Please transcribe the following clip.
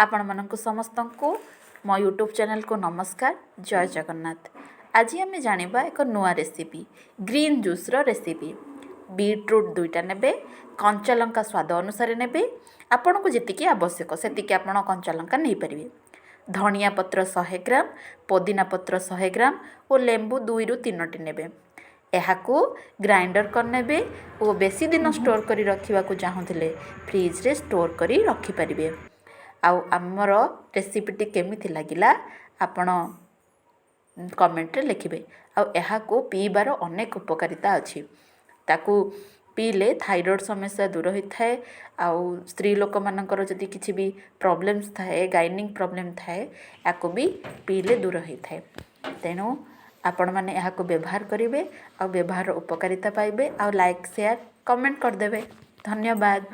आपण मानक समस्त को मो यूट्यूब चैनल को नमस्कार। जय जगन्नाथ। आज आम जाना एक नुआ रेसिपी ग्रीन जूस रो रेसिपी। बीट्रूट दुईटा ने कंचा लंका स्वाद अनुसार ने आपण को जी आवश्यक से आप कंचा लंका नहीं पारे। धनिया पत्र 100 ग्राम, पुदीना पत्र 100 ग्राम और लेंबू 2 ରୁ 3ଟି नेबे। एहाकू ग्राइंडर करने और बेसी दिन स्टोर करी रखिबा को चाहूले फ्रिज रे स्टोर करी रखि परिबे। आउ आमर रेसिपीटी केमिति लागिला आपण कमेंट रे लिखिबे। आउ एहाकू पीबार अनेक उपकारिता अछि। ताकू पीले थाइरॉइड समस्या दूर होता है। आउ स्त्री लोक मानकर जदि किसी भी प्रॉब्लम्स थाए, गाइनिंग प्रॉब्लम थाए, याको भी पीले दूर होता है। तेणु आपण मैंने यहाँ व्यवहार करेंगे और व्यवहार उपकारिता पाइबे। और लाइक शेयर कमेंट करदे। धन्यवाद।